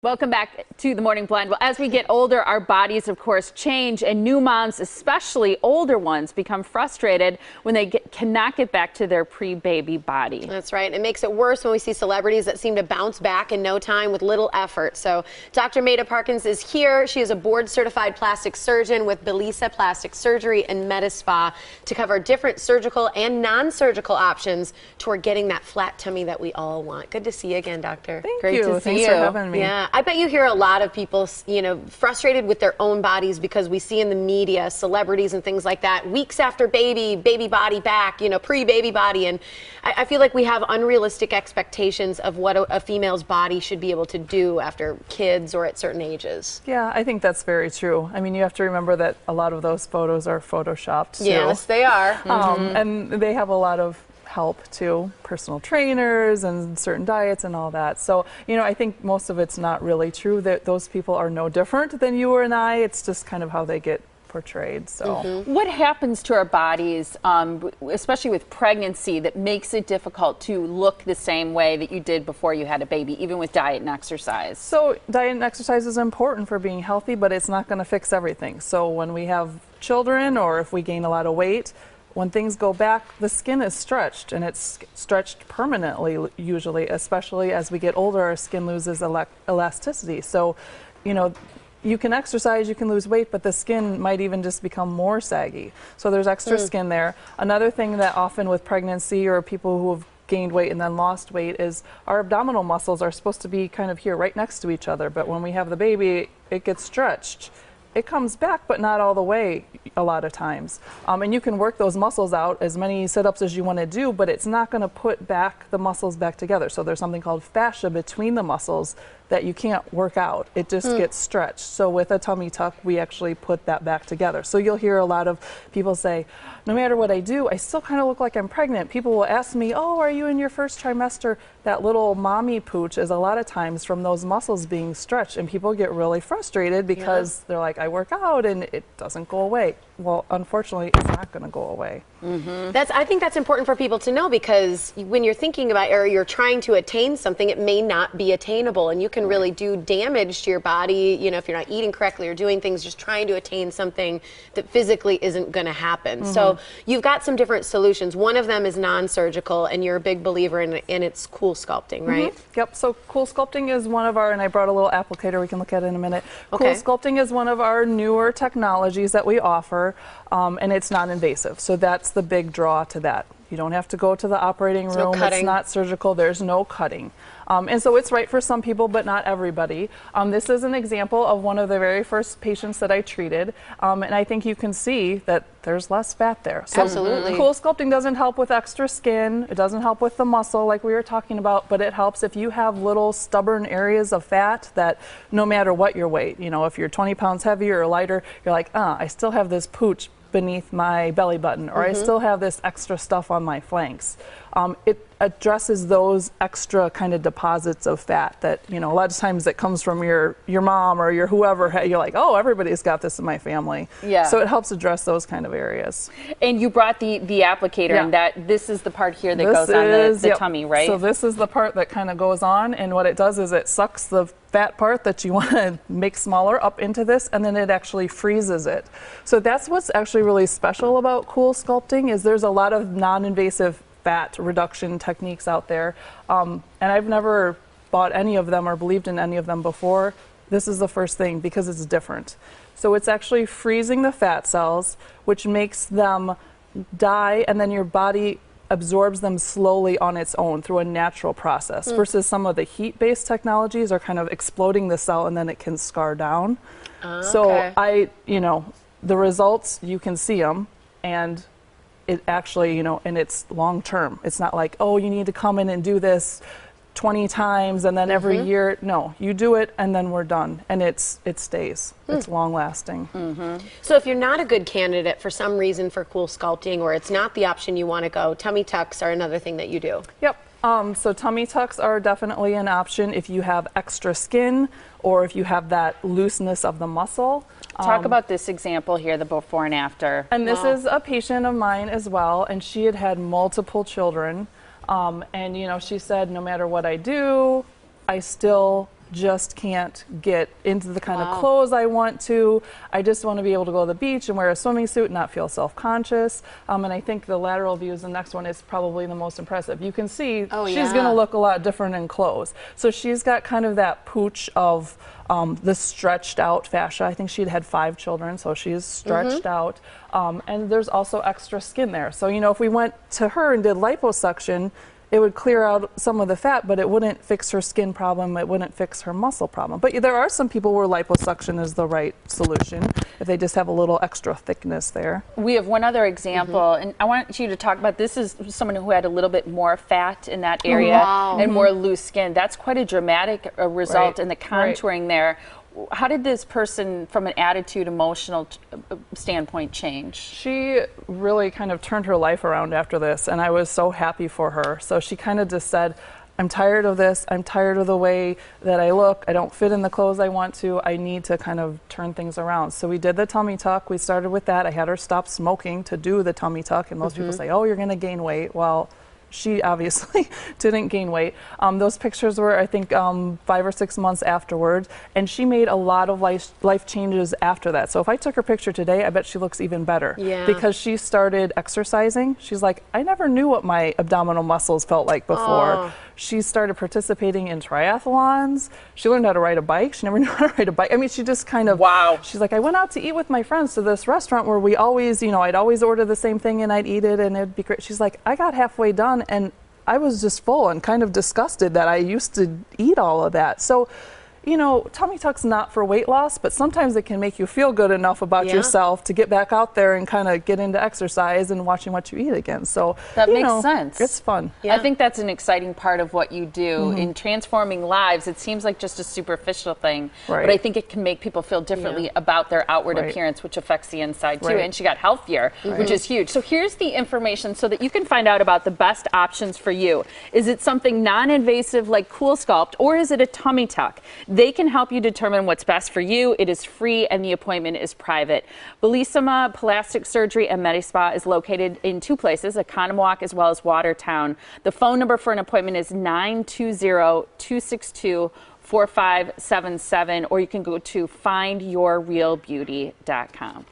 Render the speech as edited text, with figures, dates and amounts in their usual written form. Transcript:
Welcome back to the Morning Blend. Well, as we get older, our bodies, of course, change, and new moms, especially older ones, become frustrated when they cannot get back to their pre-baby body. That's right. It makes it worse when we see celebrities that seem to bounce back in no time with little effort. So Dr. Maida Parkins is here. She is a board-certified plastic surgeon with Bellissa Plastic Surgery Medispa to cover different surgical and non-surgical options toward getting that flat tummy that we all want. Good to see you again, doctor. Great to see you. Thanks for having me. Yeah. I bet you hear a lot of people, frustrated with their own bodies because we see in the media, celebrities and things like that, weeks after baby body back, pre-baby body. And I feel like we have unrealistic expectations of what a female's body should be able to do after kids or at certain ages. Yeah, I think that's very true. I mean, you have to remember that a lot of those photos are photoshopped too. Yes, they are. And they have a lot of help too, personal trainers and certain diets and all that. So, I think most of it's not really true. That those people are no different than you or I. It's just kind of how they get portrayed. So, what happens to our bodies, especially with pregnancy, that makes it difficult to look the same way that you did before you had a baby, even with diet and exercise? So, diet and exercise is important for being healthy, but it's not going to fix everything. So, when we have children or if we gain a lot of weight, when things go back, the skin is stretched, and it's stretched permanently usually, especially as we get older, our skin loses elasticity. So, you can exercise, you can lose weight, but the skin might even just become more saggy. So there's extra skin there. Another thing that often with pregnancy or people who have gained weight and then lost weight is our abdominal muscles are supposed to be kind of here right next to each other, but when we have the baby, it gets stretched. It comes back, but not all the way a lot of times. And you can work those muscles out as many sit-ups as you want to do, but it's not going to put back the muscles back together. So there's something called fascia between the muscles that you can't work out. It just gets stretched. So with a tummy tuck, we actually put that back together. So you'll hear a lot of people say, no matter what I do, I still kind of look like I'm pregnant. People will ask me, oh, are you in your first trimester? That little mommy pooch is a lot of times from those muscles being stretched, and people get really frustrated because they're like, I work out and it doesn't go away. Well, unfortunately, it's not going to go away. I think that's important for people to know, because when you're thinking about or you're trying to attain something, it may not be attainable, and you can really do damage to your body, if you're not eating correctly or doing things just trying to attain something that physically isn't going to happen. So you've got some different solutions. One of them is non-surgical, and you're a big believer in it's CoolSculpting, right? Yep. So CoolSculpting is one of our, and I brought a little applicator we can look at in a minute. Okay. CoolSculpting is one of our newer technologies that we offer, and it's non-invasive. So that's the big draw to that. You don't have to go to the operating room. It's not surgical. There's no cutting. And so it's right for some people, but not everybody. This is an example of one of the very first patients that I treated. And I think you can see that there's less fat there. So absolutely. CoolSculpting doesn't help with extra skin. It doesn't help with the muscle like we were talking about, but it helps if you have little stubborn areas of fat that no matter what your weight, if you're 20 pounds heavier or lighter, you're like, I still have this pooch beneath my belly button, or I still have this extra stuff on my flanks. It addresses those extra kind of deposits of fat that, a lot of times it comes from your mom or your whoever. You're like, oh, everybody's got this in my family. Yeah. So it helps address those kind of areas. And you brought the applicator, and this is the part here that goes on the tummy, right? So this is the part that kind of goes on, and what it does is it sucks the fat part that you want to make smaller up into this, and then it actually freezes it. So that's what's actually really special about CoolSculpting, is there's a lot of non-invasive fat reduction techniques out there, and I've never bought any of them or believed in any of them before. This is the first thing because it's different. So it's actually freezing the fat cells, which makes them die, and then your body absorbs them slowly on its own through a natural process, versus some of the heat-based technologies are kind of exploding the cell and then it can scar down. So the results, you can see them, and it actually, and it's long term. It's not like, oh, you need to come in and do this 20 times and then every year. No, you do it and then we're done, and it stays. It's long lasting. So if you're not a good candidate for some reason for CoolSculpting, or it's not the option you want to go, tummy tucks are another thing that you do. Yep. So tummy tucks are definitely an option if you have extra skin or if you have that looseness of the muscle. Talk about this example here, the before and after. And this is a patient of mine as well, and she had had multiple children. And she said, no matter what I do, I still just can't get into the kind of clothes I want to. I just want to be able to go to the beach and wear a swimming suit and not feel self-conscious. And I think the lateral view is the next one is probably the most impressive. You can see she's going to look a lot different in clothes. So she's got kind of that pooch of the stretched out fascia. I think she'd had 5 children, so she's stretched out. And there's also extra skin there. So, you know, if we went to her and did liposuction, it would clear out some of the fat, but it wouldn't fix her skin problem. It wouldn't fix her muscle problem. But there are some people where liposuction is the right solution if they just have a little extra thickness there. We have one other example, and I want you to talk about this. Is someone who had a little bit more fat in that area and more loose skin. That's quite a dramatic result in the contouring there. How did this person, from an attitude, emotional standpoint, change? She really kind of turned her life around after this, and I was so happy for her. So she kind of just said, I'm tired of this. I'm tired of the way that I look. I don't fit in the clothes I want to. I need to kind of turn things around. So we did the tummy tuck. We started with that. I had her stop smoking to do the tummy tuck, and most people say, oh, you're going to gain weight. Well, she obviously didn't gain weight. Those pictures were, I think, 5 or 6 months afterwards, and she made a lot of life changes after that. So if I took her picture today, I bet she looks even better because she started exercising. She's like, I never knew what my abdominal muscles felt like before. She started participating in triathlons. She learned how to ride a bike. She never knew how to ride a bike. I mean, she just kind of, she's like, I went out to eat with my friends to this restaurant where we always, you know, I'd always order the same thing and I'd eat it and it'd be great. She's like, I got halfway done and I was just full and kind of disgusted that I used to eat all of that. So, you know, tummy tuck's not for weight loss, but sometimes it can make you feel good enough about yourself to get back out there and kind of get into exercise and watching what you eat again. So that makes sense. It's fun. I think that's an exciting part of what you do in transforming lives. It seems like just a superficial thing, but I think it can make people feel differently about their outward appearance, which affects the inside too. And she got healthier, which is huge. So here's the information so that you can find out about the best options for you. Is it something non-invasive like CoolSculpt, or is it a tummy tuck? They can help you determine what's best for you. It is free and the appointment is private. Bellissa Plastic Surgery Medispa is located in 2 places, Economwalk as well as Watertown. The phone number for an appointment is 920-262-4577, or you can go to findyourrealbeauty.com.